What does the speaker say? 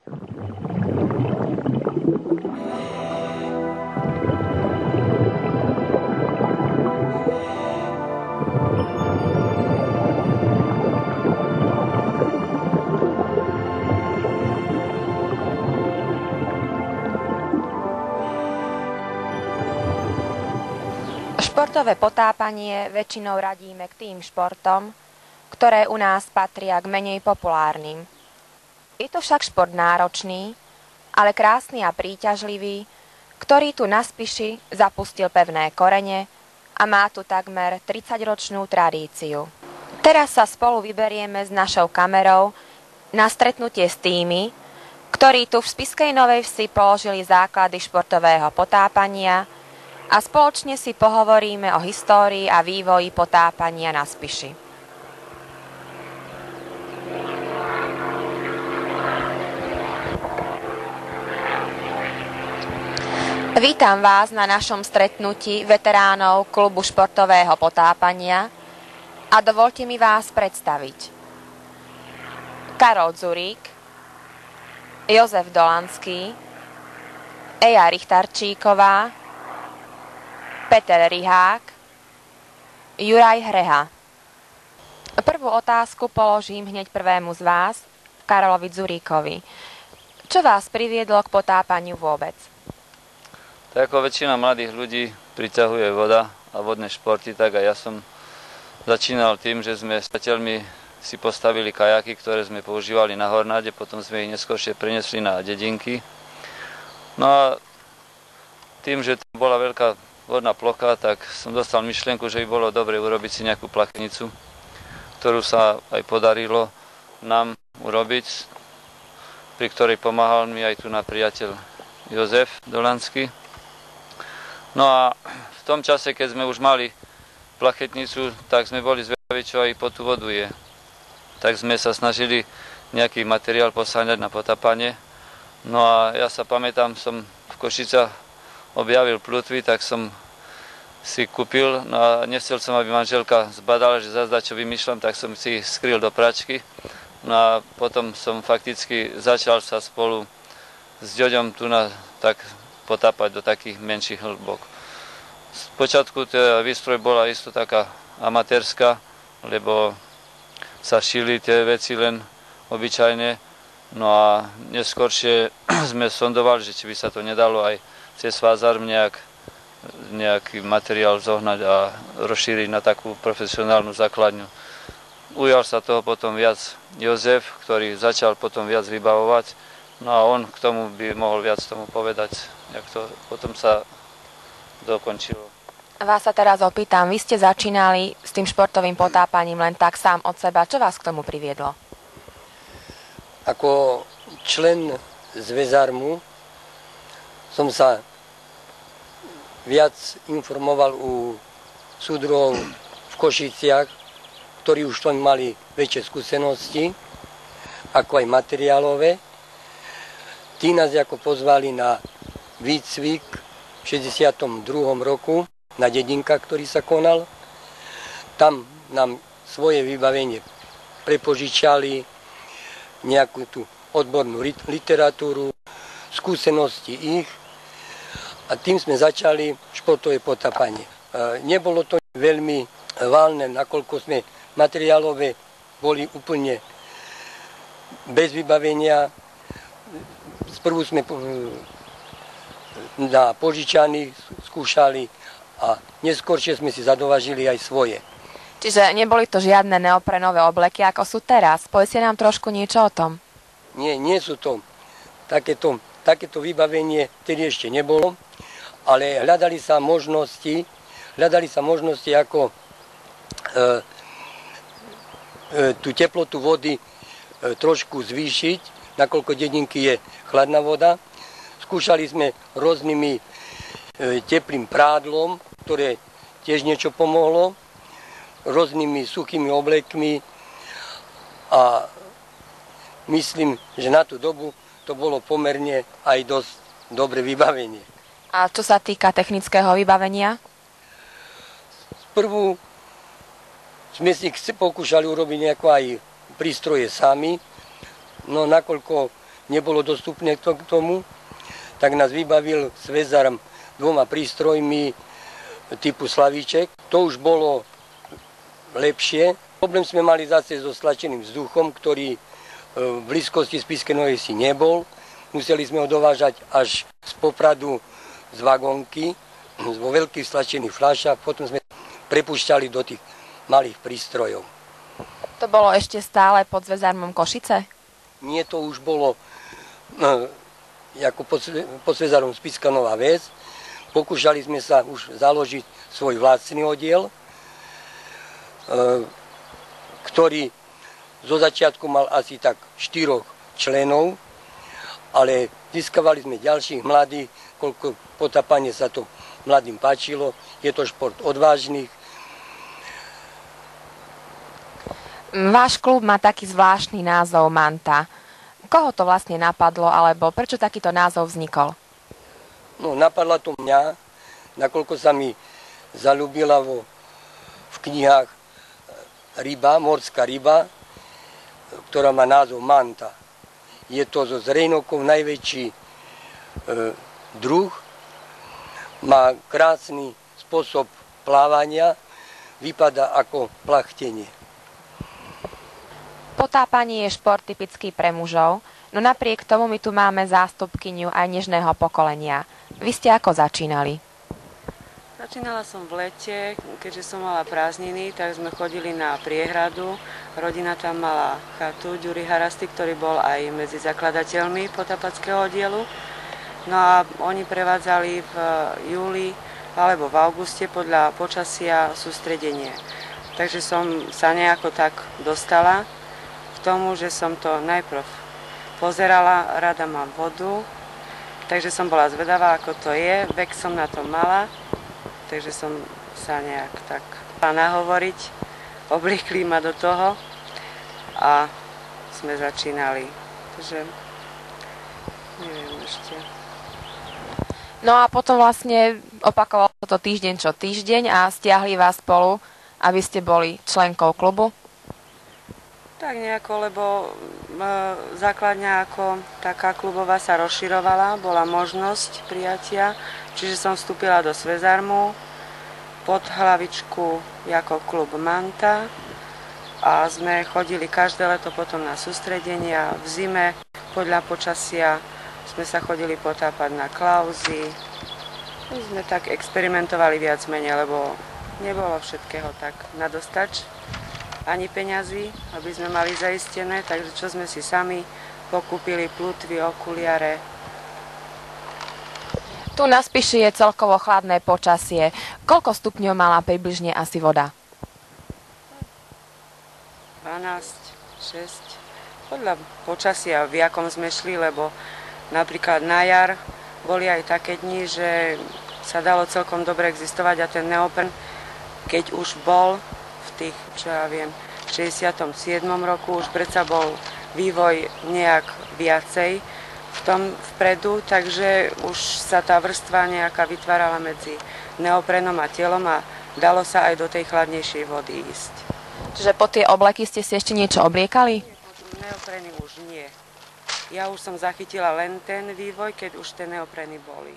Športové potápanie väčšinou radíme k tým športom, ktoré u nás patria k menej populárnym. Je to však šport náročný, ale krásny a príťažlivý, ktorý tu na Spiši zapustil pevné korene a má tu takmer 30-ročnú tradíciu. Teraz sa spolu vyberieme s našou kamerou na stretnutie s tými, ktorí tu v Spišskej Novej Vsi položili základy športového potápania a spoločne si pohovoríme o histórii a vývoji potápania na Spiši. Vítam vás na našom stretnutí veteránov klubu športového potápania a dovoľte mi vás predstaviť. Karol Dzurík, Jozef Dolanský, Eja Richtarčíková, Peter Rihák, Juraj Hreha. Prvú otázku položím hneď prvému z vás, Karolovi Dzuríkovi. Čo vás priviedlo k potápaniu vôbec? Tak ako väčšina mladých ľudí priťahuje voda a vodné športy, tak aj ja som začínal tým, že sme s priateľmi si postavili kajaky, ktoré sme používali na Hornáde, potom sme ich neskôršie preniesli na dedinky. No a tým, že tam bola veľká vodná plocha, tak som dostal myšlienku, že by bolo dobre urobiť si nejakú plachetnicu, ktorú sa aj podarilo nám urobiť, pri ktorej pomáhal mi aj tu na priateľ Jozef Dolanský. No a v tom čase, keď sme už mali plachetnicu, tak sme boli zvedaví, čo aj po tú vodu je. Tak sme sa snažili nejaký materiál posáňať na potápanie. No a ja sa pamätám, som v Košicách objavil plutvy, tak som si kúpil, no a nechcel som, aby manželka zbadala, že zazda čo vymýšľam, tak som si ich skryl do pračky. No a potom som fakticky začal sa spolu s Ďoďom tu tak potápať do takých menších hĺbok. Spočiatku tá výstroj bola isto taká amatérska, lebo sa šili tie veci len obyčajne. No a neskôršie sme sondovali, že či by sa to nedalo aj cez Vázarm nejaký materiál zohnať a rozšíriť na takú profesionálnu základňu. Ujal sa toho potom viac Jozef, ktorý začal potom viac vybavovať, no a on k tomu by mohol viac tomu povedať, jak to potom sa dokončilo. Vás sa teraz opýtam, vy ste začínali s tým športovým potápaním len tak sám od seba. Čo vás k tomu priviedlo? Ako člen Zväzarmu som sa viac informoval u súdruhov v Košiciach, ktorí už tam mali väčšie skúsenosti, ako aj materiálové. Tí nás ako pozvali na výcvik v 62. roku na dedinkách, ktorý sa konal. Tam nám svoje vybavenie prepožičali, nejakú tú odbornú literatúru, skúsenosti ich, a tým sme začali športové potápanie. Nebolo to veľmi vážne, nakoľko sme materiálové boli úplne bez vybavenia. Sprvu sme na požičaní skúšali a neskôršie sme si zadovažili aj svoje. Čiže neboli to žiadne neoprenové obleky, ako sú teraz. Povedzte nám trošku niečo o tom. Nie sú to. Takéto vybavenie vtedy ešte nebolo, ale hľadali sa možnosti, ako tú teplotu vody trošku zvýšiť, nakoľko dedinky je chladná voda. Skúšali sme rôznymi teplým prádlom, ktoré tiež niečo pomohlo, rôznymi suchými oblekmi a myslím, že na tú dobu to bolo pomerne aj dosť dobre vybavenie. A čo sa týka technického vybavenia? Prvú sme si pokúšali urobiť nejako aj prístroje sami, no nakoľko nebolo dostupné k tomu, tak nás vybavil sväzar 2 prístrojmi typu Slavíček. To už bolo lepšie. Problém sme mali zase so stlačeným vzduchom, ktorý v blízkosti Spišskej Novej Vsi nebol. Museli sme ho dovážať až z Popradu z vagónky, vo veľkých stlačených fľašách. Potom sme prepúšťali do tých malých prístrojov. To bolo ešte stále pod zväzármom Košice? Nie, to už bolo ako pod zväzárom Spišská Nová Ves. Pokúšali sme sa už založiť svoj vlastný oddiel, ktorý zo začiatku mal asi tak 4 členov, ale získavali sme ďalších mladých, koľko potápanie sa to mladým páčilo. Je to šport odvážnych. Váš klub má taký zvláštny názov Manta. Koho to vlastne napadlo, alebo prečo takýto názov vznikol? No, napadla to mňa, nakoľko sa mi zaľúbila v knihách ryba, morská ryba, ktorá má názov Manta. Je to zo zrejnokov najväčší druh, má krásny spôsob plávania, vypadá ako plachtenie. Potápanie je šport typický pre mužov, no napriek tomu my tu máme zástupkyňu aj nežného pokolenia. Vy ste ako začínali? Začínala som v lete, keďže som mala prázdniny, tak sme chodili na priehradu. Rodina tam mala chatu, Ďuri Harasty, ktorý bol aj medzi zakladateľmi potápackého oddielu. No a oni prevádzali v júli alebo v auguste podľa počasia sústredenie. Takže som sa nejako tak dostala k tomu, že som to najprv pozerala, rada mám vodu, takže som bola zvedavá, ako to je, vek som na to mala, takže som sa nejak tak nahovoriť, obliekli ma do toho a sme začínali. Takže neviem ešte. No a potom vlastne opakovalo to týždeň čo týždeň a stiahli vás spolu, aby ste boli členkou klubu? Tak nejako, lebo základňa ako taká klubová sa rozširovala, bola možnosť prijatia, čiže som vstúpila do Sväzarmu pod hlavičku ako klub Manta a sme chodili každé leto potom na sústredenia. V zime podľa počasia sme sa chodili potápať na Klauzy. My sme tak experimentovali viac menej, lebo nebolo všetkého tak na dostač, ani peňazí, aby sme mali zaistené, takže čo sme si sami pokúpili, plutvy, okuliare. Tu na Spiši je celkovo chladné počasie. Koľko stupňov mala približne asi voda? 12, 6. Podľa počasia, v jakom sme šli, lebo napríklad na jar boli aj také dni, že sa dalo celkom dobre existovať a ten neopren, keď už bol v tých, čo ja viem, v 67. roku už predsa bol vývoj nejak viacej v tom vpredu, takže už sa tá vrstva nejaká vytvárala medzi neoprenom a telom a dalo sa aj do tej chladnejšej vody ísť. Čiže po tie obleky ste si ešte niečo obliekali? Neopreny už nie. Ja už som zachytila len ten vývoj, keď už tie neopreny boli.